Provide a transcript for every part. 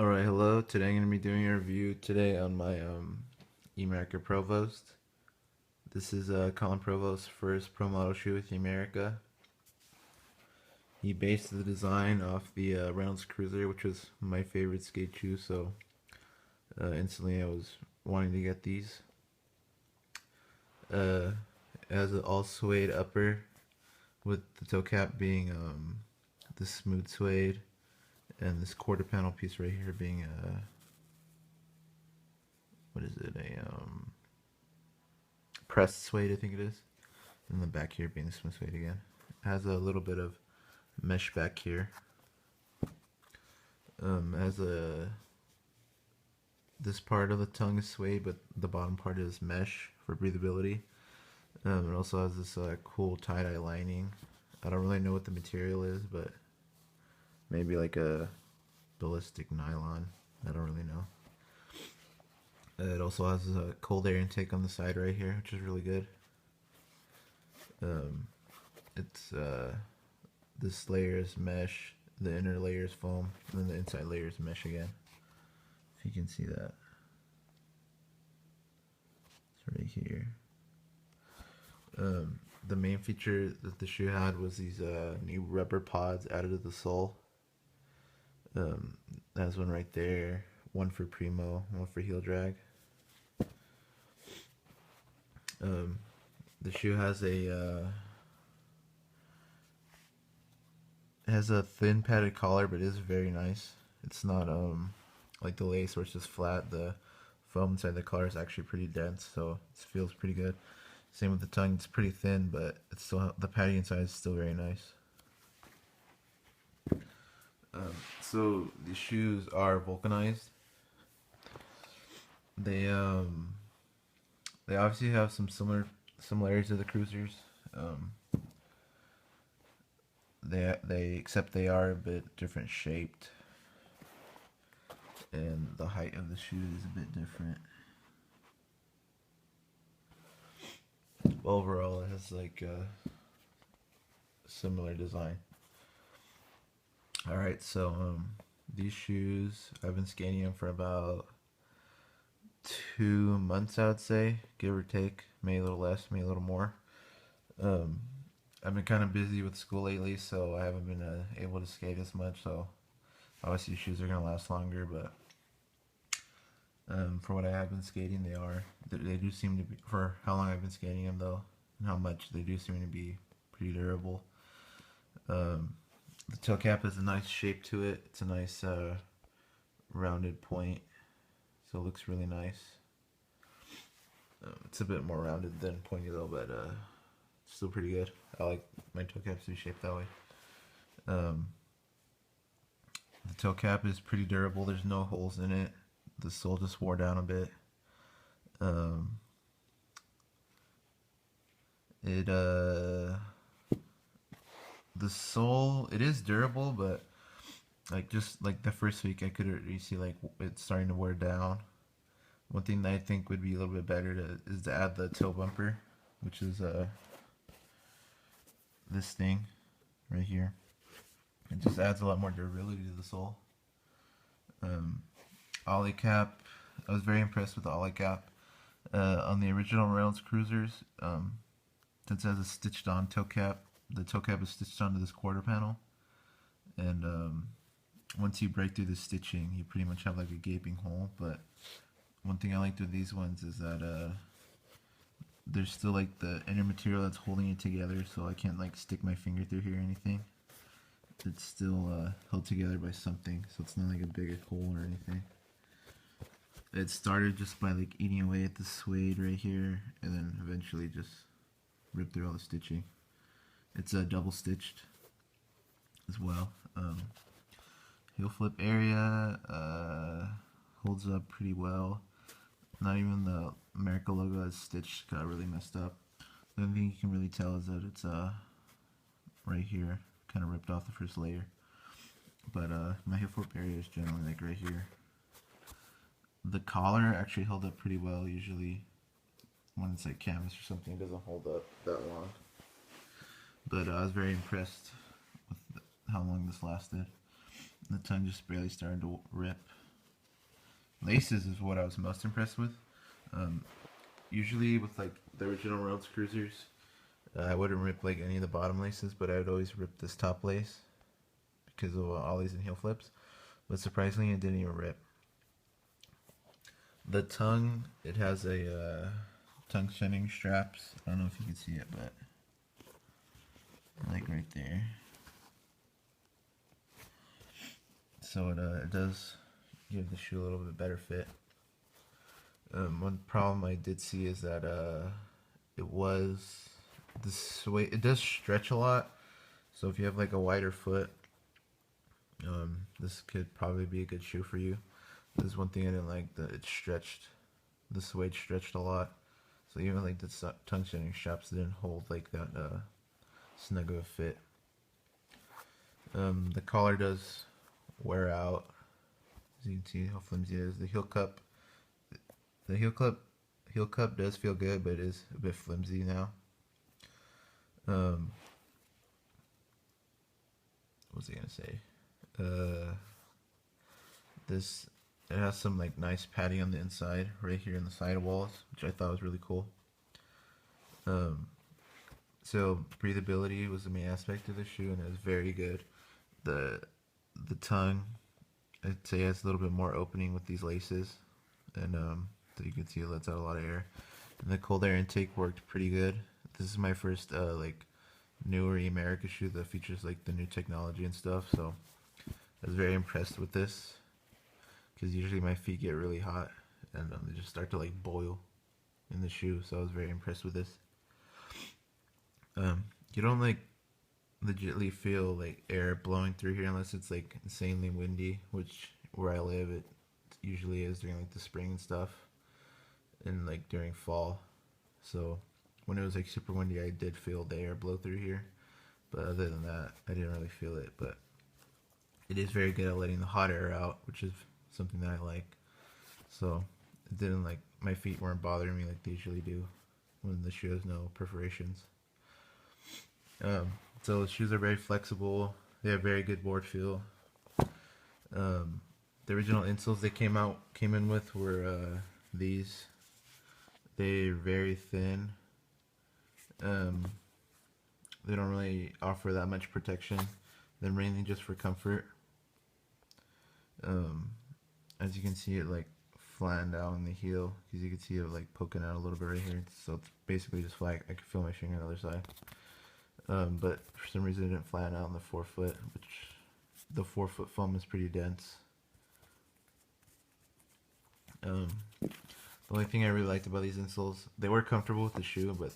Alright, hello. Today I'm going to be doing a review today on my Emerica Provost. This is Colin Provost's first pro model shoe with Emerica. He based the design off the Reynolds Cruiser, which was my favorite skate shoe, so instantly I was wanting to get these. It has an all suede upper with the toe cap being the smooth suede, and this quarter panel piece right here being what is it, a pressed suede, I think it is, and the back here being the smooth suede again. It has a little bit of mesh back here. Has a this part of the tongue is suede, but the bottom part is mesh for breathability. It also has this cool tie-dye lining. I don't really know what the material is, but maybe like a ballistic nylon. I don't really know. It also has a cold air intake on the side right here, which is really good. It's this layer is mesh, the inner layer is foam, and then the inside layer is mesh again. If you can see that. It's right here. The main feature that the shoe had was these new rubber pods added to the sole. There's one right there, one for primo, one for heel drag. The shoe has a thin padded collar, but it is very nice. It's not like the lace where it's just flat. The foam inside the collar is actually pretty dense, so it feels pretty good. Same with the tongue; it's pretty thin, but it's still, the padding inside is still very nice. So these shoes are vulcanized. They obviously have some similarities to the Cruisers. Except they are a bit different shaped, and the height of the shoe is a bit different. Overall, it has like a similar design. Alright, so these shoes, I've been skating them for about 2 months, I would say, give or take. Maybe a little less, maybe a little more. I've been kind of busy with school lately, so I haven't been able to skate as much, so obviously shoes are going to last longer, but for what I have been skating, they do seem to be, for how long I've been skating them though, and how much, they do seem to be pretty durable. The toe cap has a nice shape to it. It's a nice rounded point, so it looks really nice. It's a bit more rounded than pointy though, but still pretty good. I like my toe caps to be shaped that way. The toe cap is pretty durable. There's no holes in it. The sole just wore down a bit. The sole, it is durable, but like just like the first week I could already see like it's starting to wear down. One thing that I think would be a little bit better is to add the toe bumper, which is this thing right here. It just adds a lot more durability to the sole. Ollie cap, I was very impressed with the ollie cap. On the original Reynolds Cruisers, since it has a stitched on toe cap, the toe cap is stitched onto this quarter panel, and once you break through the stitching, you pretty much have like a gaping hole. But one thing I liked with these ones is that there's still like the inner material that's holding it together, so I can't like stick my finger through here or anything. It's still held together by something, so it's not like a big hole or anything. It started just by like eating away at the suede right here, and then eventually just ripped through all the stitching. It's double stitched as well. Heel flip area holds up pretty well. Not even the Emerica logo is stitched, got really messed up. The only thing you can really tell is that it's right here, kind of ripped off the first layer. But my heel flip area is generally like right here. The collar actually held up pretty well. Usually when it's like canvas or something, it doesn't hold up that long. But I was very impressed with how long this lasted. The tongue just barely started to rip. laces is what I was most impressed with. Um, Usually with like the original Reynolds Cruisers, I wouldn't rip like any of the bottom laces, but I would always rip this top lace because of ollies and heel flips. But surprisingly, it didn't even rip. The tongue, it has a tongue shining straps. I don't know if you can see it, but like right there. So it does give the shoe a little bit better fit. One problem I did see is that it does stretch a lot. So if you have like a wider foot, this could probably be a good shoe for you. This is one thing I didn't like, that it stretched. The suede stretched a lot. So even like the tongue shining straps didn't hold like that snug of a fit. The collar does wear out. As you can see how flimsy it is. The heel cup does feel good, but it is a bit flimsy now. What was I gonna say? It has some like nice padding on the inside, right here in the sidewalls, which I thought was really cool. So breathability was the main aspect of the shoe, and it was very good. The tongue, I'd say, has a little bit more opening with these laces, and so you can see it lets out a lot of air. And the cold air intake worked pretty good. This is my first like newer Emerica shoe that features like the new technology and stuff, so I was very impressed with this, because usually my feet get really hot and they just start to like boil in the shoe, so I was very impressed with this. You don't like legitly feel like air blowing through here unless it's like insanely windy, which where I live it usually is during like the spring and stuff, and like during fall. So when it was like super windy, I did feel the air blow through here, but other than that, I didn't really feel it. But it is very good at letting the hot air out, which is something that I like. So it didn't like, my feet weren't bothering me like they usually do when the shoe has no perforations. So the shoes are very flexible. They have very good board feel. The original insoles they came in with were these. They're very thin. They don't really offer that much protection. They're mainly just for comfort. As you can see, it like flanned out on the heel, because you can see it like poking out a little bit right here. So it's basically just flat. I can feel my finger on the other side. But for some reason it didn't flatten out on the forefoot, which the forefoot foam is pretty dense. The only thing I really liked about these insoles, they were comfortable with the shoe, but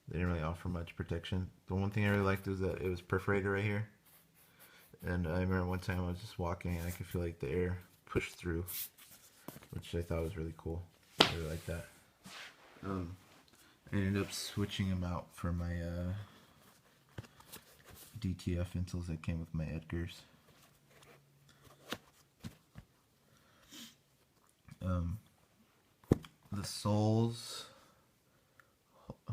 they didn't really offer much protection. The one thing I really liked was that it was perforated right here. And I remember one time I was just walking and I could feel like the air push through, which I thought was really cool. I really like that. I ended up switching them out for my DTF insoles that came with my Edgars. The soles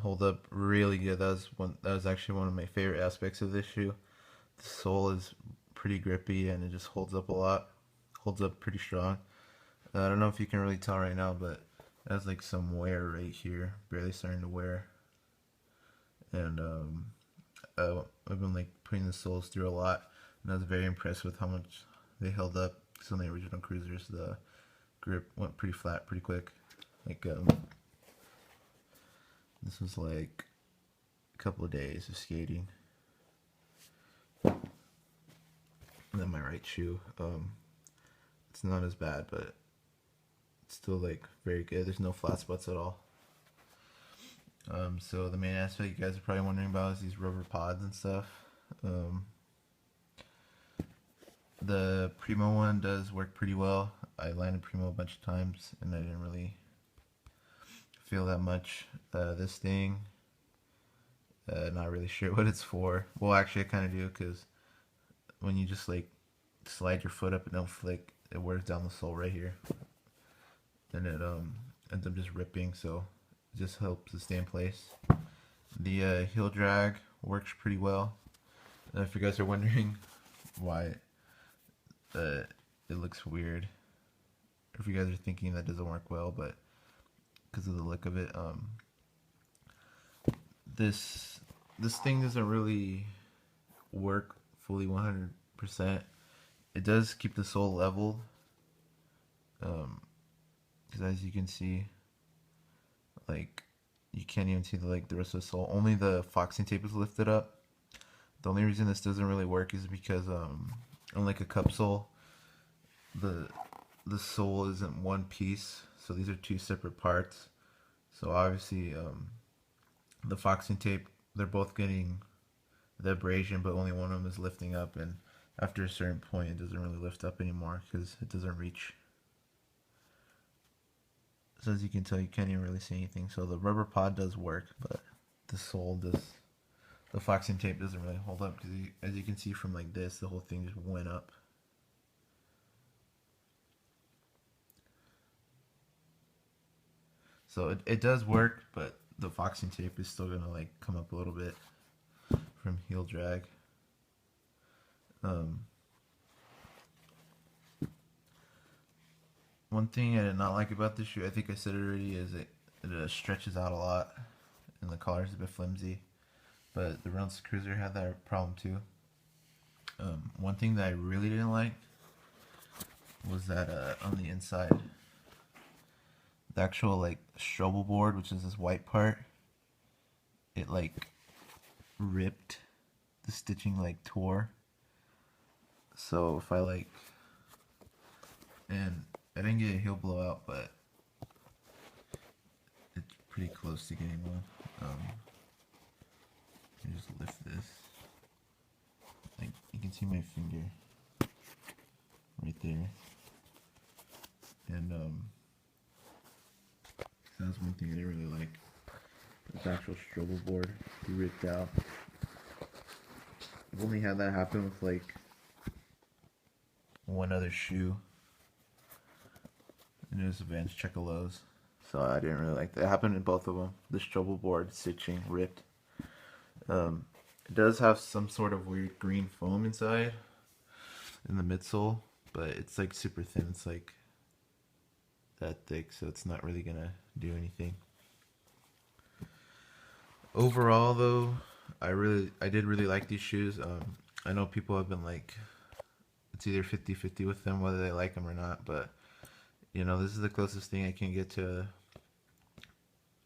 hold up really good. That was actually one of my favorite aspects of this shoe. The sole is pretty grippy and it just holds up a lot. Holds up pretty strong. I don't know if you can really tell right now, but it has like some wear right here, barely starting to wear. And I've been like putting the soles through a lot, and I was very impressed with how much they held up. So on the original Cruisers, the grip went pretty flat pretty quick. Like this was like a couple of days of skating. And then my right shoe, it's not as bad, but it's still like very good. There's no flat spots at all. So the main aspect you guys are probably wondering about is these rubber pods and stuff. The Primo one does work pretty well. I landed Primo a bunch of times and I didn't really feel that much. This thing, not really sure what it's for. Well, actually I kind of do, because when you just like slide your foot up and don't flick, it wears down the sole right here. And it ends up just ripping, so it just helps it stay in place. The heel drag works pretty well. If you guys are wondering why it looks weird if you guys are thinking that doesn't work well, but because of the look of it, this thing doesn't really work fully 100%. It does keep the sole level, because as you can see, like, you can't even see the rest of the sole. Only the foxing tape is lifted up. The only reason this doesn't really work is because unlike a cup sole, the sole isn't one piece, so these are two separate parts. So obviously the foxing tape, they're both getting the abrasion, but only one of them is lifting up, and after a certain point it doesn't really lift up anymore because it doesn't reach. So as you can tell, you can't even really see anything. So the rubber pod does work, but the sole does, the foxing tape doesn't really hold up, because as you can see from like this, the whole thing just went up. So it does work, but the foxing tape is still gonna like come up a little bit from heel drag. One thing I did not like about this shoe, I think I said it already, is it stretches out a lot, and the collar is a bit flimsy. But the Reynolds Cruiser had that problem too. One thing that I really didn't like was that on the inside, the actual like strobel board, which is this white part, it like ripped. The stitching like tore. So if I like, and I didn't get a heel blowout, but it's pretty close to getting one. Let me just lift this. Like, you can see my finger right there. And that's one thing I didn't really like. This actual strobel board ripped out. I've only had that happen with like one other shoe, and it was a Vans Checolos. So I didn't really like that. It happened in both of them. The strobel board stitching ripped. It does have some sort of weird green foam inside in the midsole, but it's like super thin. It's like that thick, so it's not really gonna do anything. Overall though, I did really like these shoes. I know people have been like, it's either 50-50 with them whether they like them or not, but you know, this is the closest thing I can get to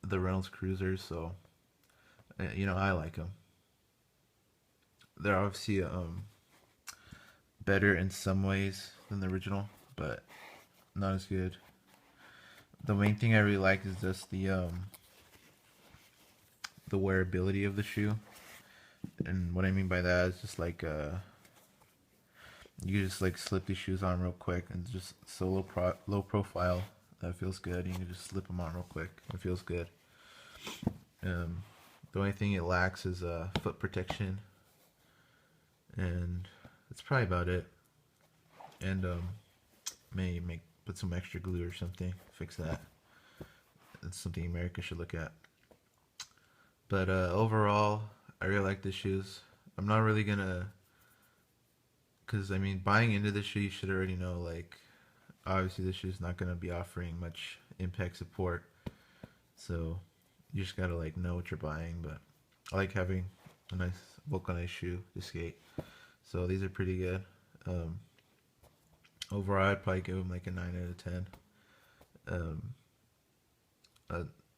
the Reynolds Cruisers, so you know, I like them. They're obviously better in some ways than the original, but not as good. The main thing I really like is just the wearability of the shoe. And what I mean by that is just like you can just like slip these shoes on real quick, and just so low profile that feels good. You can just slip them on real quick. It feels good. The only thing it lacks is foot protection, and that's probably about it. And maybe put some extra glue or something, fix that. That's something Emerica should look at. But overall, I really like the shoes. I'm not really gonna, because I mean, buying into the shoe, you should already know, like, obviously the shoe's not gonna be offering much impact support, so you just gotta like know what you're buying. But I like having a nice vulcanized shoe to skate, so these are pretty good. Overall, I'd probably give them like a 9 out of 10.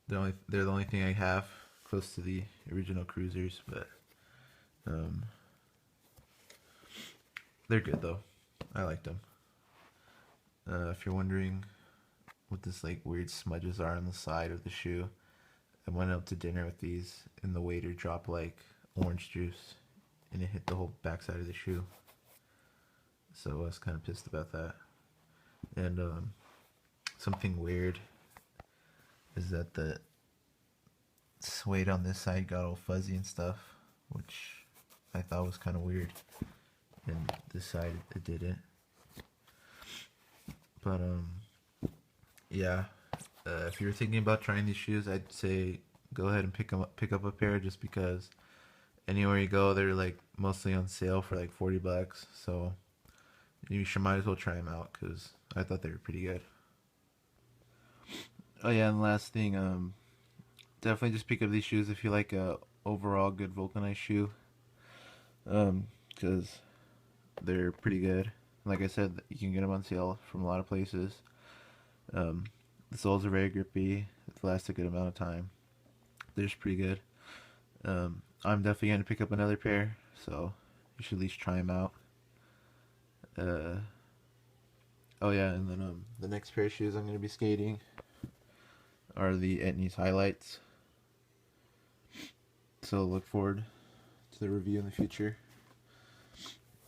They're the only thing I have close to the original Cruisers, but they're good though. I like them. If you're wondering what this like weird smudges are on the side of the shoe, I went out to dinner with these, and the waiter dropped like orange juice, and it hit the whole backside of the shoe. So I was kind of pissed about that. And something weird is that the suede on this side got all fuzzy and stuff, which I thought was kind of weird. And this side it didn't. But yeah, if you're thinking about trying these shoes, I'd say go ahead and pick up a pair, just because anywhere you go, they're like mostly on sale for like $40. So you might as well try them out, because I thought they were pretty good. Oh yeah, and last thing, definitely just pick up these shoes if you like a overall good vulcanized shoe, because they're pretty good. Like I said, you can get them on sale from a lot of places. Um, the soles are very grippy. It lasts a good amount of time. They're just pretty good. I'm definitely going to pick up another pair, so you should at least try them out. Uh, oh yeah, and then the next pair of shoes I'm going to be skating are the Etnies Highlights. So look forward to the review in the future.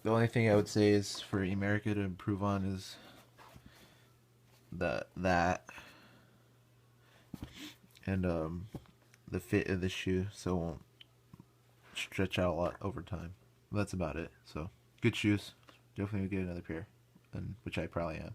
The only thing I would say is for Emerica to improve on is that and the fit of the shoe, so it won't stretch out a lot over time. That's about it. So good shoes. Definitely get another pair, and which I probably am.